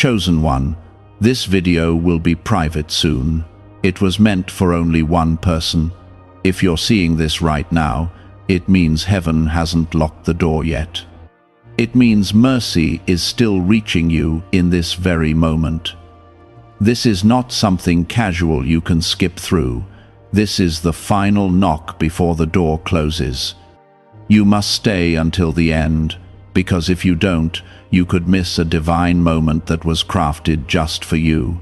Chosen one, this video will be private soon. It was meant for only one person. If you're seeing this right now, it means heaven hasn't locked the door yet. It means mercy is still reaching you in this very moment. This is not something casual you can skip through. This is the final knock before the door closes. You must stay until the end, because if you don't, you could miss a divine moment that was crafted just for you.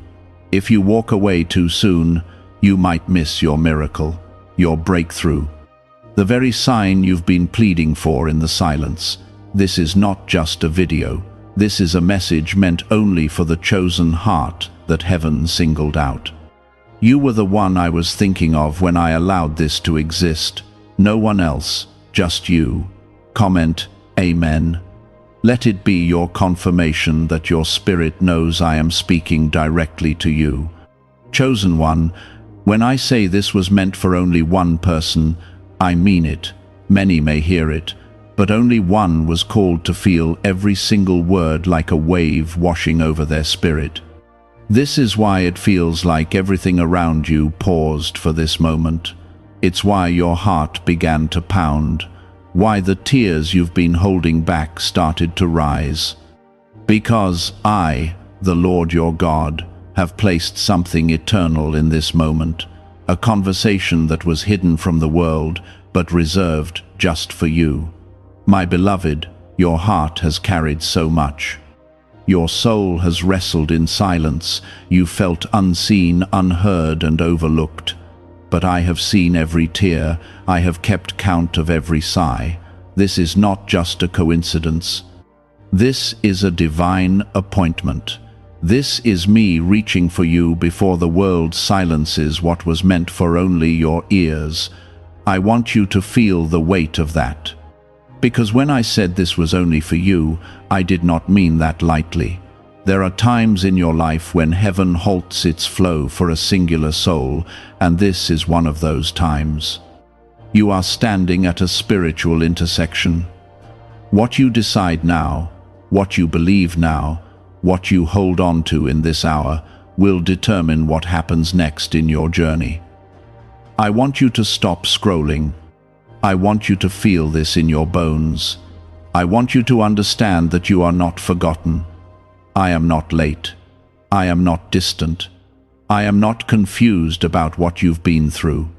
If you walk away too soon, you might miss your miracle, your breakthrough, the very sign you've been pleading for in the silence. This is not just a video. This is a message meant only for the chosen heart that heaven singled out. You were the one I was thinking of when I allowed this to exist. No one else, just you. Comment, Amen. Let it be your confirmation that your spirit knows I am speaking directly to you. Chosen one, when I say this was meant for only one person, I mean it. Many may hear it, but only one was called to feel every single word like a wave washing over their spirit. This is why it feels like everything around you paused for this moment. It's why your heart began to pound, why the tears you've been holding back started to rise. Because I, the Lord your God, have placed something eternal in this moment, a conversation that was hidden from the world but reserved just for you. My beloved, your heart has carried so much. Your soul has wrestled in silence. You felt unseen, unheard, and overlooked. But I have seen every tear. I have kept count of every sigh. This is not just a coincidence. This is a divine appointment. This is me reaching for you before the world silences what was meant for only your ears. I want you to feel the weight of that. Because when I said this was only for you, I did not mean that lightly. There are times in your life when heaven halts its flow for a singular soul, and this is one of those times. You are standing at a spiritual intersection. What you decide now, what you believe now, what you hold on to in this hour, will determine what happens next in your journey. I want you to stop scrolling. I want you to feel this in your bones. I want you to understand that you are not forgotten. I am not late. I am not distant. I am not confused about what you've been through.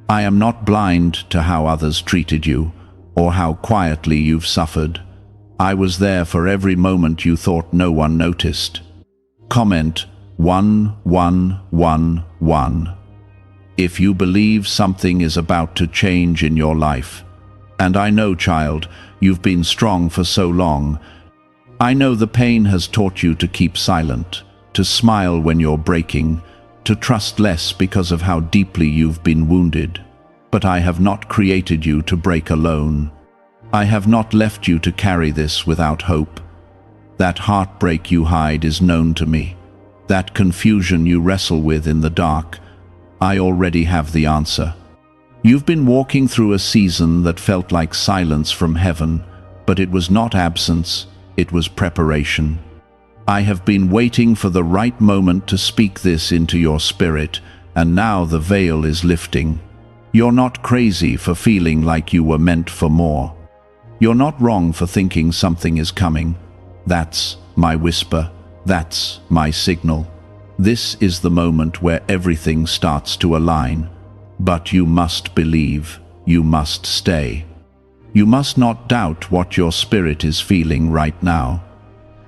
I am not blind to how others treated you, or how quietly you've suffered. I was there for every moment you thought no one noticed. Comment 1111. If you believe something is about to change in your life. And I know, child, you've been strong for so long. I know the pain has taught you to keep silent, to smile when you're breaking, to trust less because of how deeply you've been wounded. But I have not created you to break alone. I have not left you to carry this without hope. That heartbreak you hide is known to me. That confusion you wrestle with in the dark, I already have the answer. You've been walking through a season that felt like silence from heaven, but it was not absence, it was preparation. I have been waiting for the right moment to speak this into your spirit, and now the veil is lifting. You're not crazy for feeling like you were meant for more. You're not wrong for thinking something is coming. That's my whisper. That's my signal. This is the moment where everything starts to align. But you must believe. You must stay. You must not doubt what your spirit is feeling right now.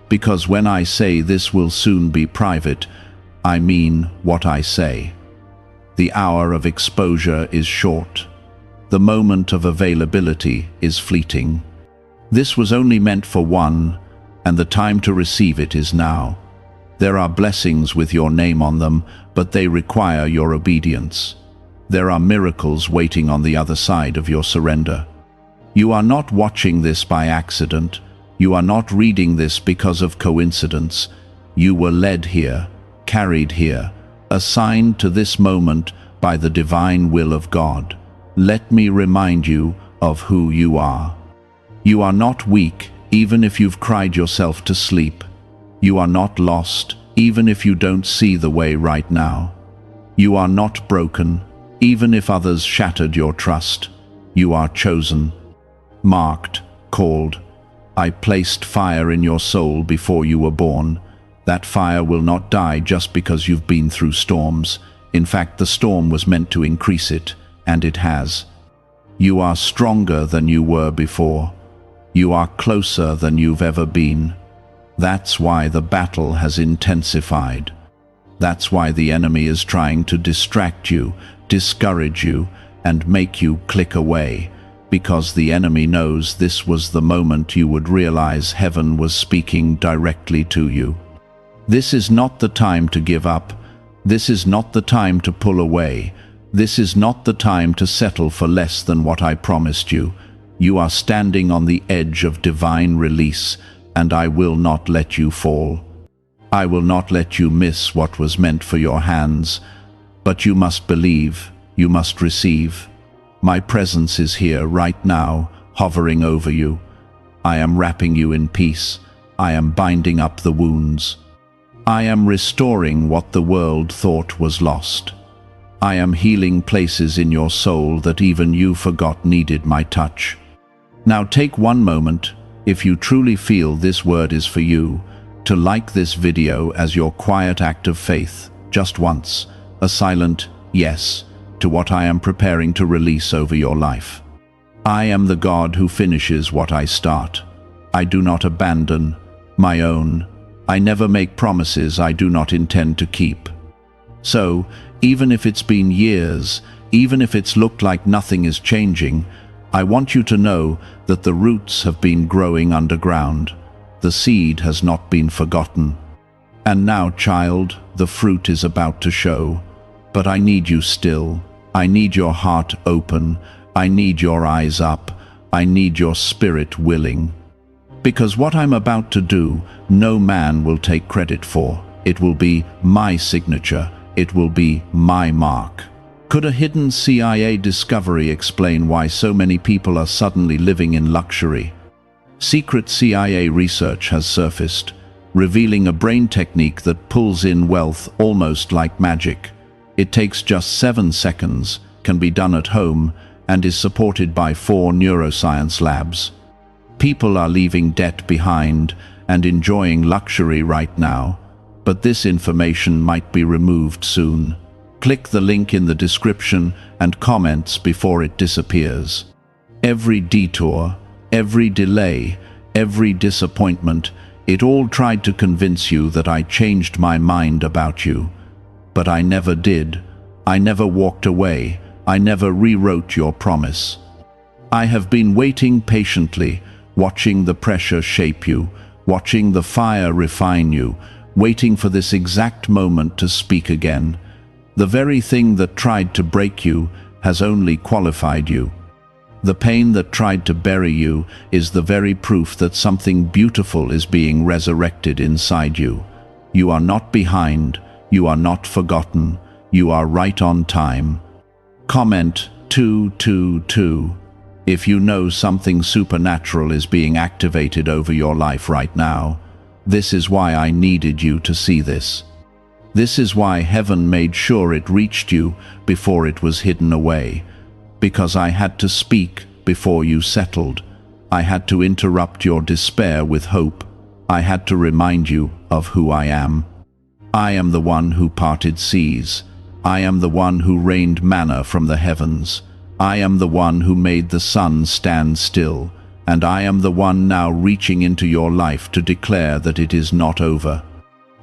Because when I say this will soon be private, I mean what I say. The hour of exposure is short. The moment of availability is fleeting. This was only meant for one, and the time to receive it is now. There are blessings with your name on them, but they require your obedience. There are miracles waiting on the other side of your surrender. You are not watching this by accident. You are not reading this because of coincidence. You were led here, carried here, assigned to this moment by the divine will of God. Let me remind you of who you are. You are not weak, even if you've cried yourself to sleep. You are not lost, even if you don't see the way right now. You are not broken, even if others shattered your trust. You are chosen, marked, called. I placed fire in your soul before you were born. That fire will not die just because you've been through storms. In fact, the storm was meant to increase it, and it has. You are stronger than you were before. You are closer than you've ever been. That's why the battle has intensified. That's why the enemy is trying to distract you, discourage you, and make you click away. Because the enemy knows this was the moment you would realize heaven was speaking directly to you. This is not the time to give up. This is not the time to pull away. This is not the time to settle for less than what I promised you. You are standing on the edge of divine release, and I will not let you fall. I will not let you miss what was meant for your hands. But you must believe, you must receive. My presence is here right now, hovering over you. I am wrapping you in peace. I am binding up the wounds. I am restoring what the world thought was lost. I am healing places in your soul that even you forgot needed my touch. Now take one moment, if you truly feel this word is for you, to like this video as your quiet act of faith, just once, a silent yes to what I am preparing to release over your life. I am the God who finishes what I start. I do not abandon my own. I never make promises I do not intend to keep. So, even if it's been years, even if it's looked like nothing is changing, I want you to know that the roots have been growing underground. The seed has not been forgotten. And now, child, the fruit is about to show. But I need you still. I need your heart open. I need your eyes up. I need your spirit willing. Because what I'm about to do, no man will take credit for. It will be my signature. It will be my mark. Could a hidden CIA discovery explain why so many people are suddenly living in luxury? Secret CIA research has surfaced, revealing a brain technique that pulls in wealth almost like magic. It takes just 7 seconds, can be done at home, and is supported by 4 neuroscience labs. People are leaving debt behind and enjoying luxury right now, but this information might be removed soon. Click the link in the description and comments before it disappears. Every detour, every delay, every disappointment, it all tried to convince you that I changed my mind about you. But I never did. I never walked away. I never rewrote your promise. I have been waiting patiently, watching the pressure shape you, watching the fire refine you, waiting for this exact moment to speak again. The very thing that tried to break you has only qualified you. The pain that tried to bury you is the very proof that something beautiful is being resurrected inside you. You are not behind. You are not forgotten. You are right on time. Comment 222 if you know something supernatural is being activated over your life right now. This is why I needed you to see this. This is why heaven made sure it reached you before it was hidden away. Because I had to speak before you settled. I had to interrupt your despair with hope. I had to remind you of who I am. I am the one who parted seas. I am the one who rained manna from the heavens. I am the one who made the sun stand still. And I am the one now reaching into your life to declare that it is not over.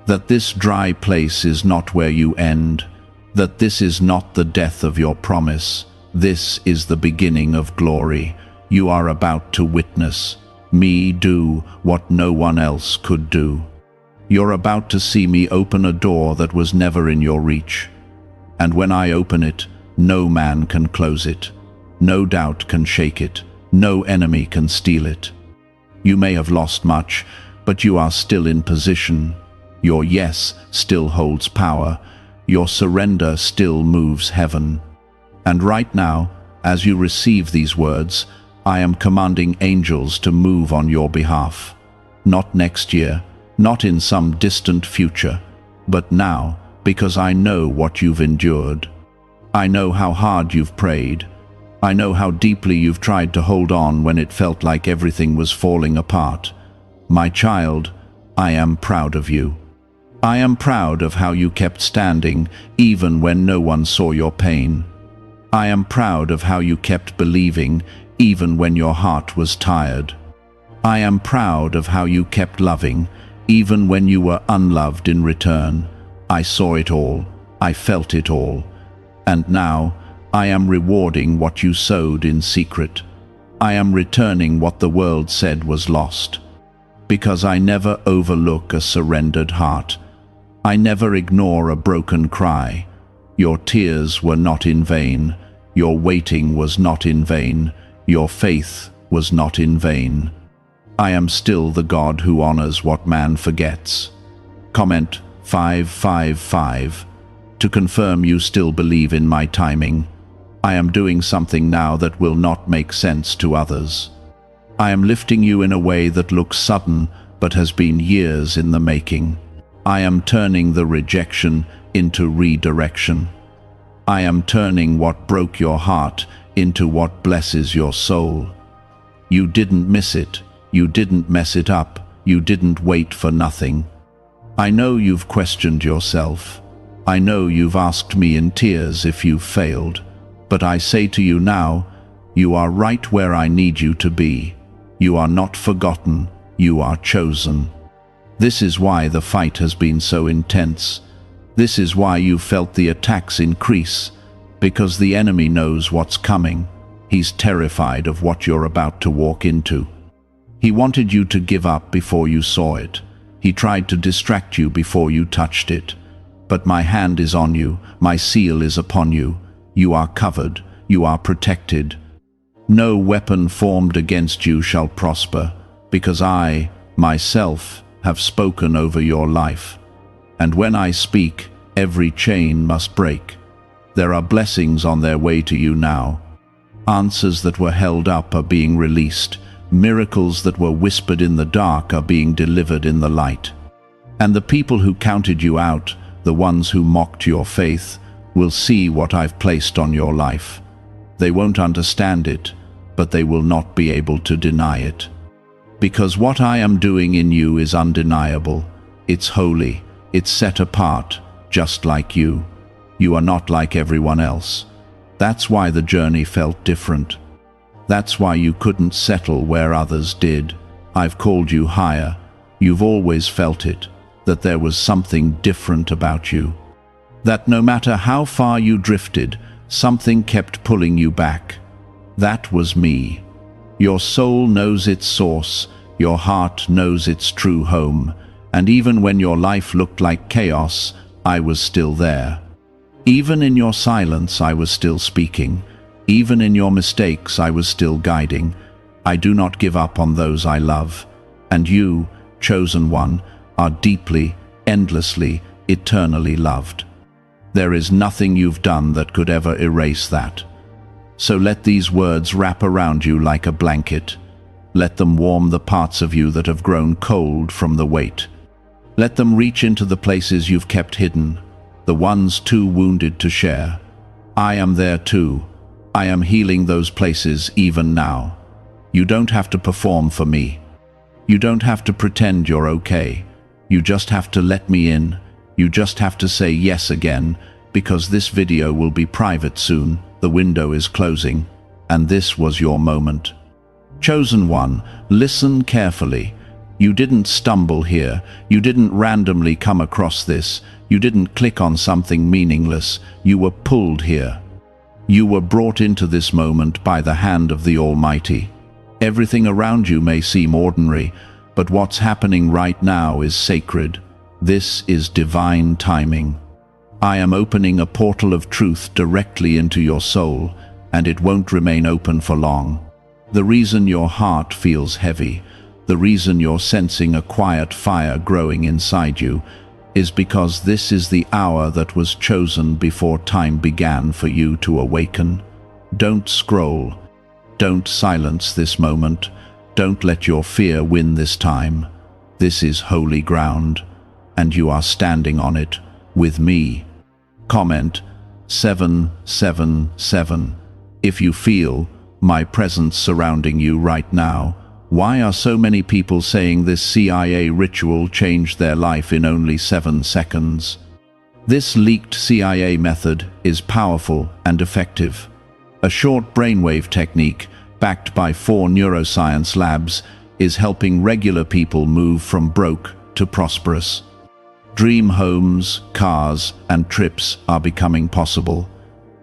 That this dry place is not where you end. That this is not the death of your promise. This is the beginning of glory. You are about to witness me do what no one else could do. You're about to see me open a door that was never in your reach. And when I open it, no man can close it. No doubt can shake it. No enemy can steal it. You may have lost much, but you are still in position. Your yes still holds power. Your surrender still moves heaven. And right now, as you receive these words, I am commanding angels to move on your behalf. Not next year, not in some distant future, but now, because I know what you've endured. I know how hard you've prayed. I know how deeply you've tried to hold on when it felt like everything was falling apart. My child, I am proud of you. I am proud of how you kept standing even when no one saw your pain. I am proud of how you kept believing even when your heart was tired. I am proud of how you kept loving even when you were unloved in return. I saw it all. I felt it all. And now, I am rewarding what you sowed in secret. I am returning what the world said was lost. Because I never overlook a surrendered heart. I never ignore a broken cry. Your tears were not in vain. Your waiting was not in vain. Your faith was not in vain. I am still the God who honors what man forgets. Comment 555 to confirm you still believe in my timing. I am doing something now that will not make sense to others. I am lifting you in a way that looks sudden but has been years in the making. I am turning the rejection into redirection. I am turning what broke your heart into what blesses your soul. You didn't miss it. You didn't mess it up. You didn't wait for nothing. I know you've questioned yourself. I know you've asked me in tears if you've failed. But I say to you now, you are right where I need you to be. You are not forgotten. You are chosen. This is why the fight has been so intense. This is why you felt the attacks increase, because the enemy knows what's coming. He's terrified of what you're about to walk into. He wanted you to give up before you saw it. He tried to distract you before you touched it. But my hand is on you, my seal is upon you. You are covered, you are protected. No weapon formed against you shall prosper, because I, myself, have spoken over your life. And when I speak, every chain must break. There are blessings on their way to you now. Answers that were held up are being released. Miracles that were whispered in the dark are being delivered in the light. And the people who counted you out, the ones who mocked your faith, will see what I've placed on your life. They won't understand it, but they will not be able to deny it. Because what I am doing in you is undeniable. It's holy. It's set apart, just like you. You are not like everyone else. That's why the journey felt different. That's why you couldn't settle where others did. I've called you higher. You've always felt it, that there was something different about you. That no matter how far you drifted, something kept pulling you back. That was me. Your soul knows its source. Your heart knows its true home. And even when your life looked like chaos, I was still there. Even in your silence, I was still speaking. Even in your mistakes, I was still guiding. I do not give up on those I love. And you, chosen one, are deeply, endlessly, eternally loved. There is nothing you've done that could ever erase that. So let these words wrap around you like a blanket. Let them warm the parts of you that have grown cold from the weight. Let them reach into the places you've kept hidden, the ones too wounded to share. I am there too. I am healing those places even now. You don't have to perform for me. You don't have to pretend you're okay. You just have to let me in. You just have to say yes again, because this video will be private soon. The window is closing, and this was your moment. Chosen one, listen carefully. You didn't stumble here. You didn't randomly come across this. You didn't click on something meaningless. You were pulled here. You were brought into this moment by the hand of the Almighty. Everything around you may seem ordinary, but what's happening right now is sacred. This is divine timing. I am opening a portal of truth directly into your soul, and it won't remain open for long. The reason your heart feels heavy, the reason you're sensing a quiet fire growing inside you, is because this is the hour that was chosen before time began for you to awaken. Don't scroll. Don't silence this moment. Don't let your fear win this time. This is holy ground, and you are standing on it with me. Comment 777. If you feel my presence surrounding you right now, why are so many people saying this CIA ritual changed their life in only 7 seconds? This leaked CIA method is powerful and effective. A short brainwave technique, backed by 4 neuroscience labs, is helping regular people move from broke to prosperous. Dream homes, cars, and trips are becoming possible.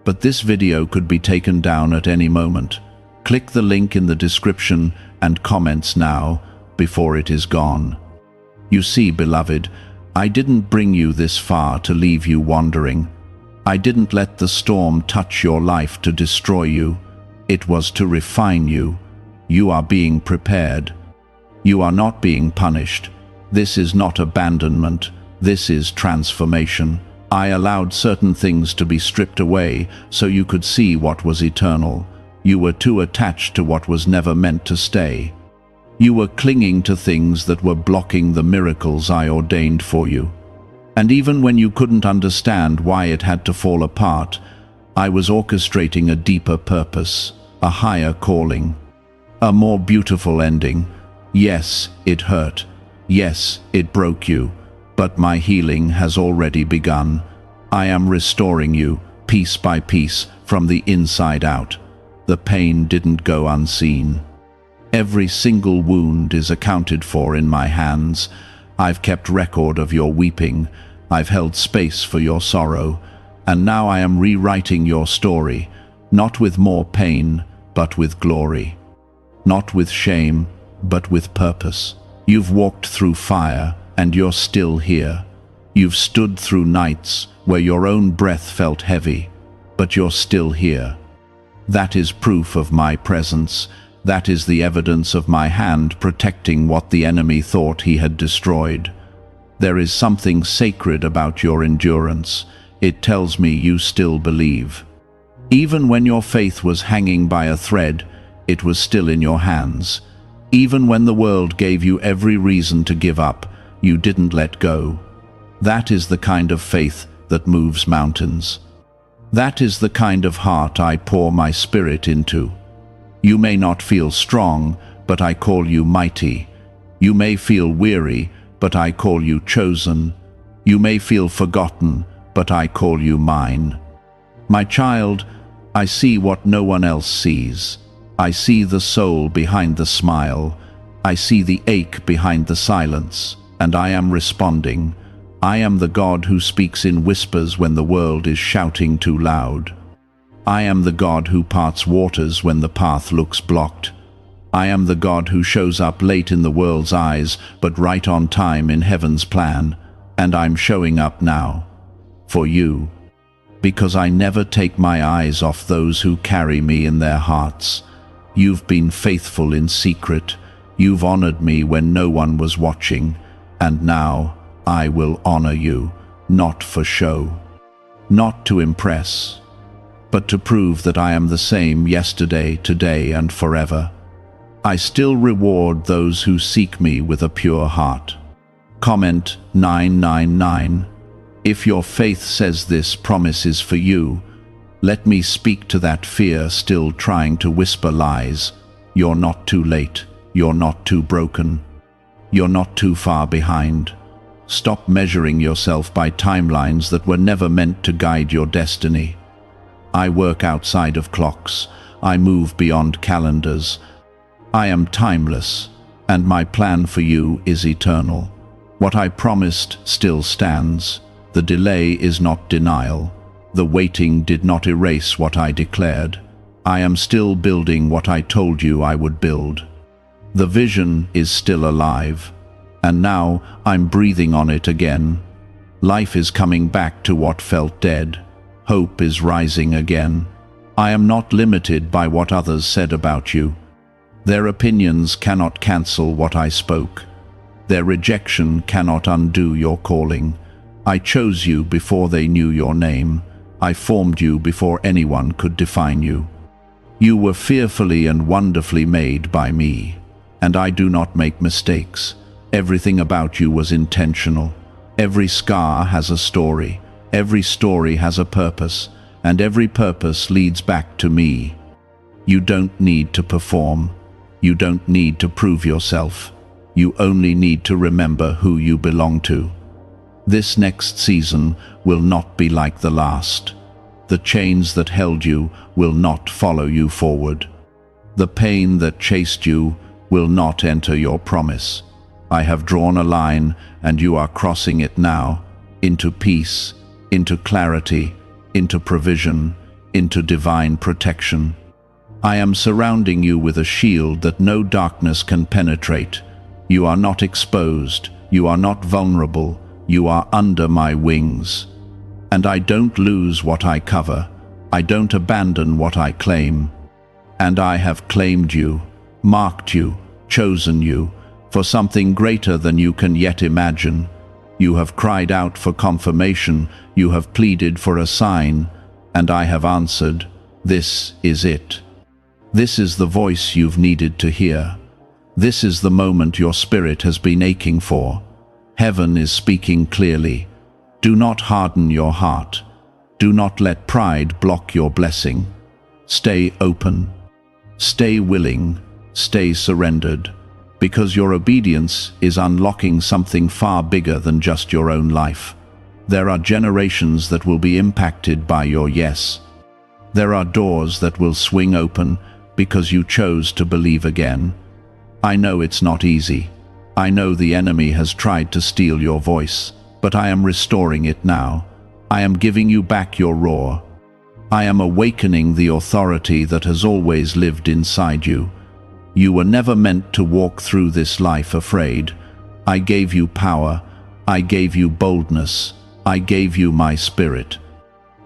But this video could be taken down at any moment. Click the link in the description and comments now, before it is gone. You see, beloved, I didn't bring you this far to leave you wandering. I didn't let the storm touch your life to destroy you. It was to refine you. You are being prepared. You are not being punished. This is not abandonment. This is transformation. I allowed certain things to be stripped away so you could see what was eternal. You were too attached to what was never meant to stay. You were clinging to things that were blocking the miracles I ordained for you. And even when you couldn't understand why it had to fall apart, I was orchestrating a deeper purpose, a higher calling, a more beautiful ending. Yes, it hurt. Yes, it broke you. But my healing has already begun. I am restoring you, piece by piece, from the inside out. The pain didn't go unseen. Every single wound is accounted for in my hands. I've kept record of your weeping. I've held space for your sorrow. And now I am rewriting your story, not with more pain, but with glory. Not with shame, but with purpose. You've walked through fire, and you're still here. You've stood through nights where your own breath felt heavy, but you're still here. That is proof of my presence. That is the evidence of my hand protecting what the enemy thought he had destroyed. There is something sacred about your endurance. It tells me you still believe. Even when your faith was hanging by a thread, it was still in your hands. Even when the world gave you every reason to give up, you didn't let go. That is the kind of faith that moves mountains. That is the kind of heart I pour my spirit into. You may not feel strong, but I call you mighty. You may feel weary, but I call you chosen. You may feel forgotten, but I call you mine. My child, I see what no one else sees. I see the soul behind the smile. I see the ache behind the silence, and I am responding. I am the God who speaks in whispers when the world is shouting too loud. I am the God who parts waters when the path looks blocked. I am the God who shows up late in the world's eyes, but right on time in heaven's plan. And I'm showing up now. For you. Because I never take my eyes off those who carry me in their hearts. You've been faithful in secret. You've honored me when no one was watching. And now I will honor you, not for show. Not to impress, but to prove that I am the same yesterday, today, and forever. I still reward those who seek me with a pure heart. Comment 999. If your faith says this promise is for you, let me speak to that fear still trying to whisper lies. You're not too late. You're not too broken. You're not too far behind. Stop measuring yourself by timelines that were never meant to guide your destiny. I work outside of clocks. I move beyond calendars. I am timeless, and my plan for you is eternal. What I promised still stands. The delay is not denial. The waiting did not erase what I declared. I am still building what I told you I would build. The vision is still alive, and now I'm breathing on it again. Life is coming back to what felt dead. Hope is rising again. I am not limited by what others said about you. Their opinions cannot cancel what I spoke. Their rejection cannot undo your calling. I chose you before they knew your name. I formed you before anyone could define you. You were fearfully and wonderfully made by me, and I do not make mistakes. Everything about you was intentional. Every scar has a story. Every story has a purpose, and every purpose leads back to me. You don't need to perform. You don't need to prove yourself. You only need to remember who you belong to. This next season will not be like the last. The chains that held you will not follow you forward. The pain that chased you will not enter your promise. I have drawn a line, and you are crossing it now, into peace, into clarity, into provision, into divine protection. I am surrounding you with a shield that no darkness can penetrate. You are not exposed, you are not vulnerable, you are under my wings. And I don't lose what I cover, I don't abandon what I claim. And I have claimed you, marked you, chosen you, for something greater than you can yet imagine. You have cried out for confirmation, you have pleaded for a sign, and I have answered, this is it. This is the voice you've needed to hear. This is the moment your spirit has been aching for. Heaven is speaking clearly. Do not harden your heart. Do not let pride block your blessing. Stay open. Stay willing. Stay surrendered. Because your obedience is unlocking something far bigger than just your own life. There are generations that will be impacted by your yes. There are doors that will swing open because you chose to believe again. I know it's not easy. I know the enemy has tried to steal your voice, but I am restoring it now. I am giving you back your roar. I am awakening the authority that has always lived inside you. You were never meant to walk through this life afraid. I gave you power. I gave you boldness. I gave you my spirit.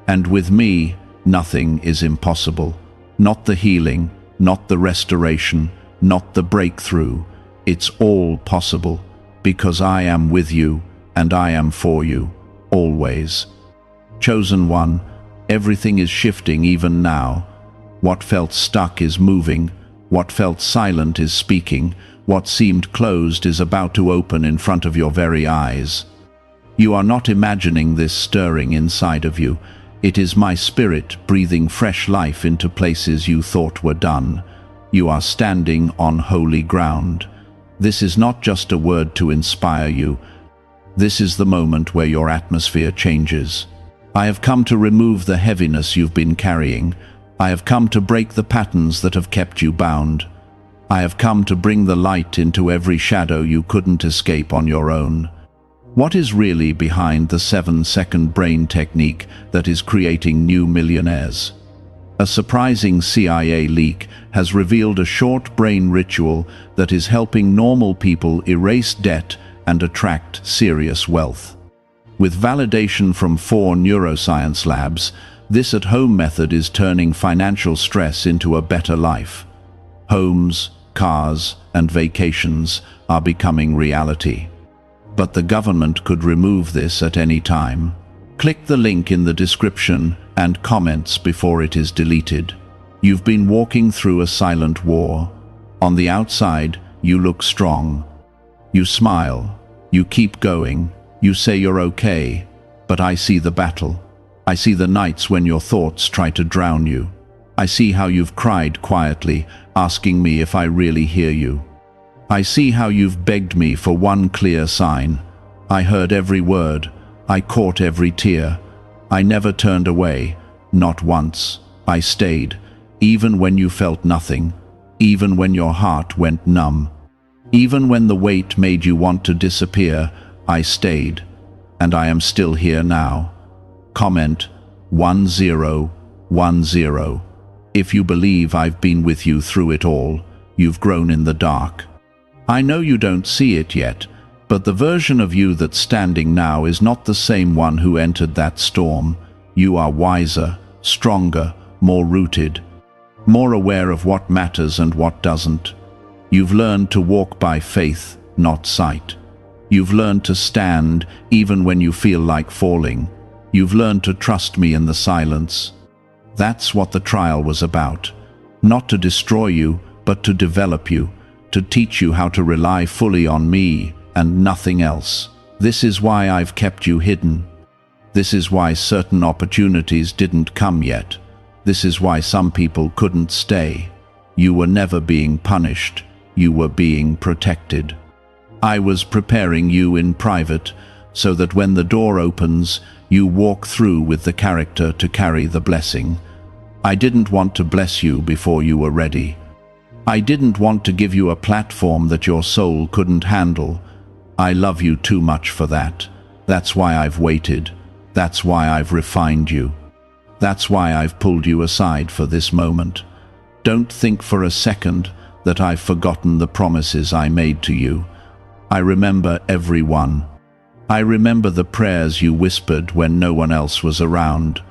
And with me, nothing is impossible. Not the healing, not the restoration, not the breakthrough. It's all possible, because I am with you and I am for you, always. Chosen one, everything is shifting even now. What felt stuck is moving. What felt silent is speaking. What seemed closed is about to open in front of your very eyes. You are not imagining this stirring inside of you. It is my spirit breathing fresh life into places you thought were done. You are standing on holy ground. This is not just a word to inspire you. This is the moment where your atmosphere changes. I have come to remove the heaviness you've been carrying. I have come to break the patterns that have kept you bound. I have come to bring the light into every shadow you couldn't escape on your own. What is really behind the 7-second brain technique that is creating new millionaires? A surprising CIA leak has revealed a short brain ritual that is helping normal people erase debt and attract serious wealth. With validation from 4 neuroscience labs, this at-home method is turning financial stress into a better life. Homes, cars, and vacations are becoming reality. But the government could remove this at any time. Click the link in the description and comments before it is deleted. You've been walking through a silent war. On the outside, you look strong. You smile. You keep going. You say you're okay. But I see the battle. I see the nights when your thoughts try to drown you. I see how you've cried quietly, asking me if I really hear you. I see how you've begged me for one clear sign. I heard every word. I caught every tear. I never turned away, not once. I stayed, even when you felt nothing, even when your heart went numb. Even when the weight made you want to disappear, I stayed. And I am still here now. Comment 1010. If you believe I've been with you through it all, you've grown in the dark. I know you don't see it yet, but the version of you that's standing now is not the same one who entered that storm. You are wiser, stronger, more rooted, more aware of what matters and what doesn't. You've learned to walk by faith, not sight. You've learned to stand even when you feel like falling. You've learned to trust me in the silence. That's what the trial was about. Not to destroy you, but to develop you, to teach you how to rely fully on me and nothing else. This is why I've kept you hidden. This is why certain opportunities didn't come yet. This is why some people couldn't stay. You were never being punished. You were being protected. I was preparing you in private so that when the door opens, you walk through with the character to carry the blessing. I didn't want to bless you before you were ready. I didn't want to give you a platform that your soul couldn't handle. I love you too much for that. That's why I've waited. That's why I've refined you. That's why I've pulled you aside for this moment. Don't think for a second that I've forgotten the promises I made to you. I remember every one. I remember the prayers you whispered when no one else was around.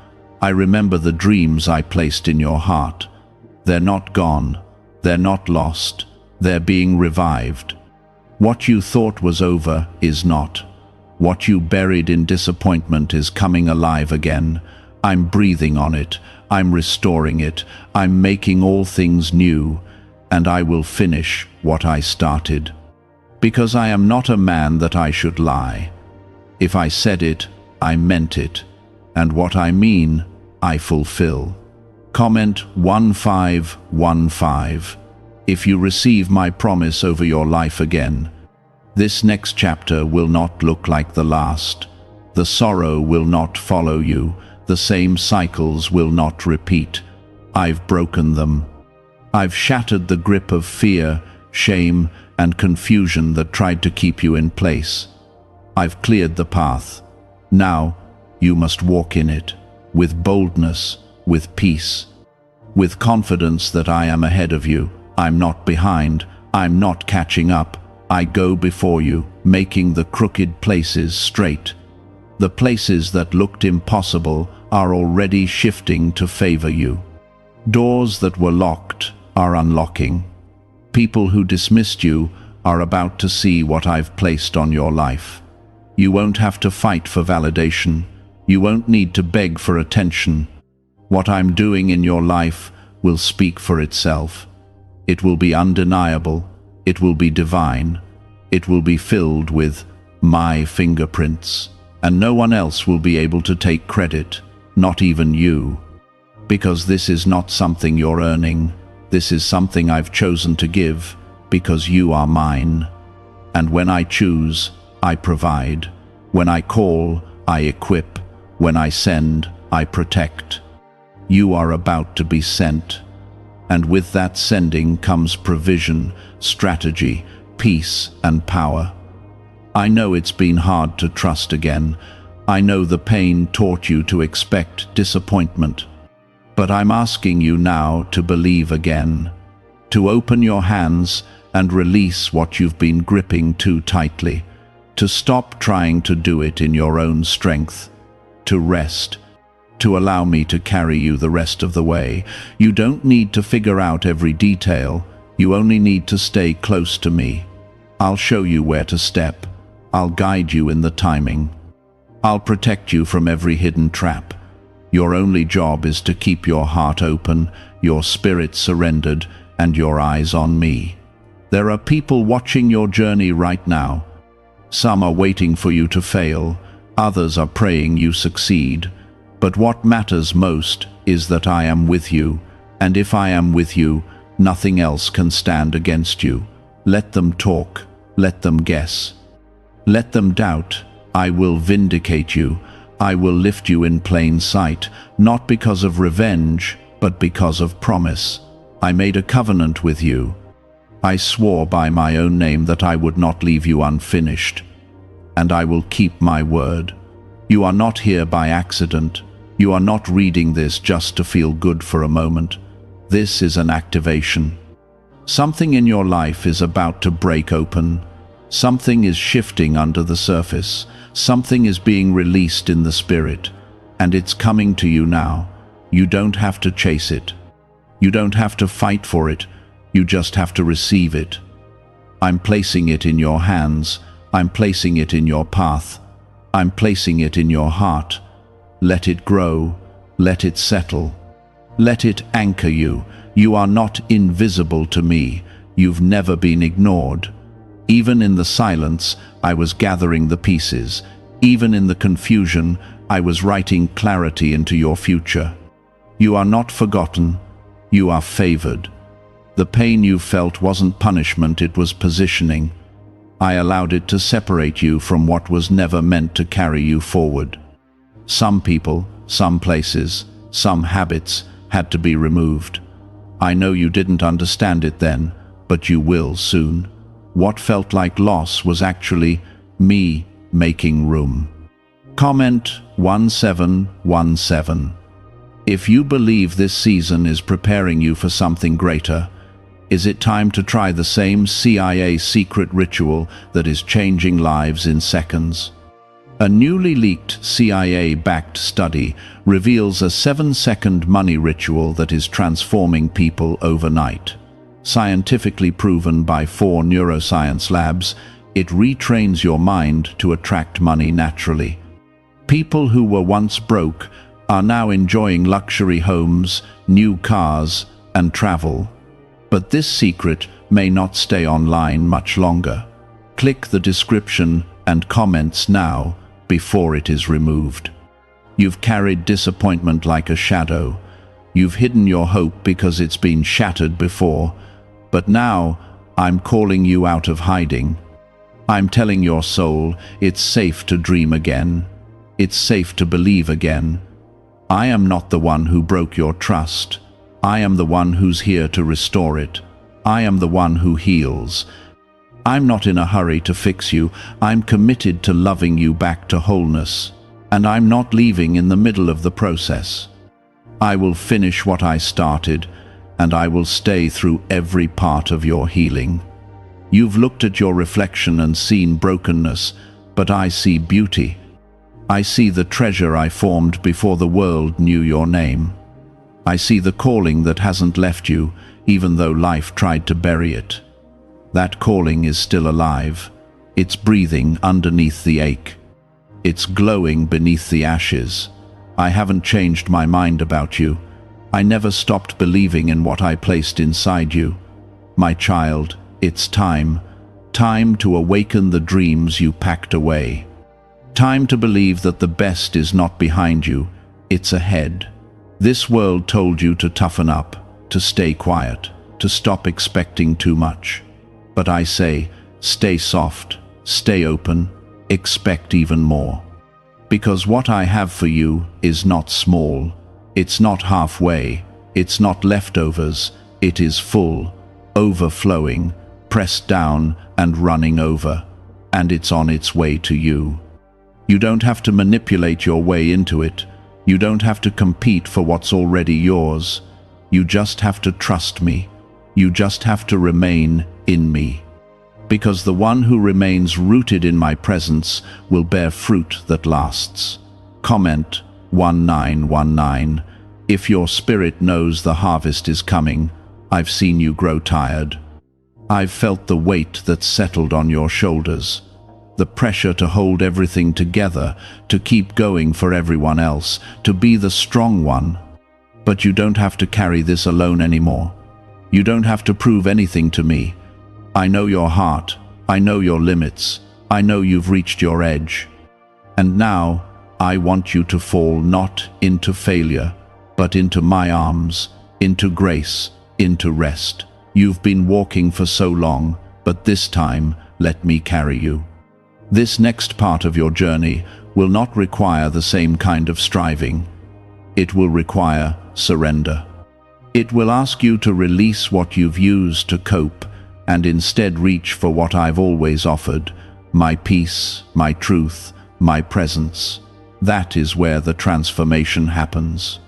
I remember the dreams I placed in your heart. They're not gone. They're not lost. They're being revived. What you thought was over is not. What you buried in disappointment is coming alive again. I'm breathing on it. I'm restoring it. I'm making all things new. And I will finish what I started. Because I am not a man that I should lie. If I said it, I meant it. And what I mean, I fulfill. Comment 1515 if you receive my promise over your life again. This next chapter will not look like the last. The sorrow will not follow you. The same cycles will not repeat. I've broken them. I've shattered the grip of fear, shame, and confusion that tried to keep you in place. I've cleared the path. Now, you must walk in it, with boldness, with peace, with confidence that I am ahead of you. I'm not behind. I'm not catching up. I go before you, making the crooked places straight. The places that looked impossible are already shifting to favor you. Doors that were locked are unlocking. People who dismissed you are about to see what I've placed on your life. You won't have to fight for validation. You won't need to beg for attention. What I'm doing in your life will speak for itself. It will be undeniable. It will be divine. It will be filled with my fingerprints. And no one else will be able to take credit, not even you. Because this is not something you're earning. This is something I've chosen to give, because you are mine. And when I choose, I provide. When I call, I equip. When I send, I protect. You are about to be sent. And with that sending comes provision, strategy, peace, and power. I know it's been hard to trust again. I know the pain taught you to expect disappointment. But I'm asking you now to believe again, to open your hands and release what you've been gripping too tightly, to stop trying to do it in your own strength, to rest, to allow me to carry you the rest of the way. You don't need to figure out every detail. You only need to stay close to me. I'll show you where to step. I'll guide you in the timing. I'll protect you from every hidden trap. Your only job is to keep your heart open, your spirit surrendered, and your eyes on me. There are people watching your journey right now. Some are waiting for you to fail. Others are praying you succeed. But what matters most is that I am with you, and if I am with you, nothing else can stand against you. Let them talk. Let them guess. Let them doubt. I will vindicate you. I will lift you in plain sight, not because of revenge, but because of promise. I made a covenant with you. I swore by my own name that I would not leave you unfinished. And I will keep my word. You are not here by accident. You are not reading this just to feel good for a moment. This is an activation. Something in your life is about to break open. Something is shifting under the surface. Something is being released in the spirit. And it's coming to you now. You don't have to chase it. You don't have to fight for it. You just have to receive it. I'm placing it in your hands. I'm placing it in your path. I'm placing it in your heart. Let it grow. Let it settle. Let it anchor you. You are not invisible to me. You've never been ignored. Even in the silence, I was gathering the pieces. Even in the confusion, I was writing clarity into your future. You are not forgotten. You are favored. The pain you felt wasn't punishment, it was positioning. I allowed it to separate you from what was never meant to carry you forward. Some people, some places, some habits had to be removed. I know you didn't understand it then, but you will soon. What felt like loss was actually me making room. Comment 1717. If you believe this season is preparing you for something greater, is it time to try the same CIA secret ritual that is changing lives in seconds? A newly leaked CIA-backed study reveals a 7-second money ritual that is transforming people overnight. Scientifically proven by 4 neuroscience labs, it retrains your mind to attract money naturally. People who were once broke are now enjoying luxury homes, new cars, and travel. But this secret may not stay online much longer. Click the description and comments now before it is removed. You've carried disappointment like a shadow. You've hidden your hope because it's been shattered before. But now, I'm calling you out of hiding. I'm telling your soul it's safe to dream again. It's safe to believe again. I am not the one who broke your trust. I am the one who's here to restore it. I am the one who heals. I'm not in a hurry to fix you. I'm committed to loving you back to wholeness. And I'm not leaving in the middle of the process. I will finish what I started, and I will stay through every part of your healing. You've looked at your reflection and seen brokenness, but I see beauty. I see the treasure I formed before the world knew your name. I see the calling that hasn't left you, even though life tried to bury it. That calling is still alive. It's breathing underneath the ache. It's glowing beneath the ashes. I haven't changed my mind about you. I never stopped believing in what I placed inside you. My child, it's time. Time to awaken the dreams you packed away. Time to believe that the best is not behind you, it's ahead. This world told you to toughen up, to stay quiet, to stop expecting too much. But I say, stay soft, stay open, expect even more. Because what I have for you is not small. It's not halfway. It's not leftovers. It is full, overflowing, pressed down and running over. And it's on its way to you. You don't have to manipulate your way into it. You don't have to compete for what's already yours. You just have to trust me. You just have to remain in me. Because the one who remains rooted in my presence will bear fruit that lasts. Comment 1919. If your spirit knows the harvest is coming, I've seen you grow tired. I've felt the weight that's settled on your shoulders. The pressure to hold everything together, to keep going for everyone else, to be the strong one. But you don't have to carry this alone anymore. You don't have to prove anything to me. I know your heart. I know your limits. I know you've reached your edge. And now, I want you to fall not into failure, but into my arms, into grace, into rest. You've been walking for so long, but this time, let me carry you. This next part of your journey will not require the same kind of striving. It will require surrender. It will ask you to release what you've used to cope and instead reach for what I've always offered, my peace, my truth, my presence. That is where the transformation happens.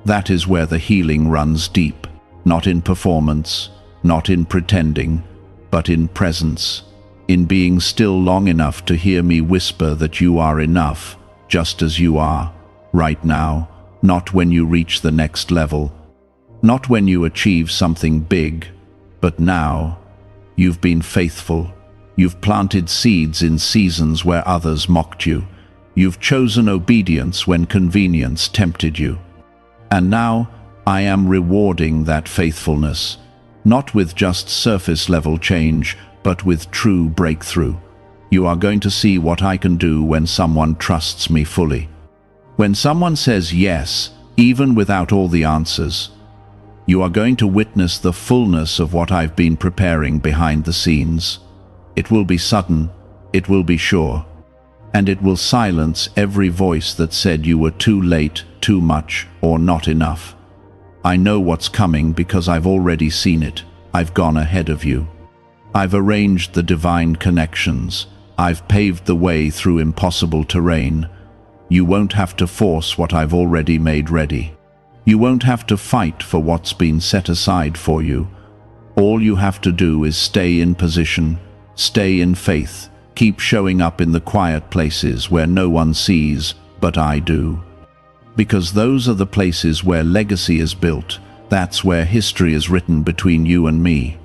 That is where the healing runs deep, not in performance, not in pretending, but in presence. In being still long enough to hear me whisper that you are enough, just as you are, right now, not when you reach the next level, not when you achieve something big, but now. You've been faithful. You've planted seeds in seasons where others mocked you. You've chosen obedience when convenience tempted you. And now, I am rewarding that faithfulness, not with just surface-level change, but with true breakthrough. You are going to see what I can do when someone trusts me fully. When someone says yes, even without all the answers, you are going to witness the fullness of what I've been preparing behind the scenes. It will be sudden, it will be sure, and it will silence every voice that said you were too late, too much, or not enough. I know what's coming because I've already seen it. I've gone ahead of you. I've arranged the divine connections. I've paved the way through impossible terrain. You won't have to force what I've already made ready. You won't have to fight for what's been set aside for you. All you have to do is stay in position, stay in faith, keep showing up in the quiet places where no one sees, but I do. Because those are the places where legacy is built. That's where history is written between you and me.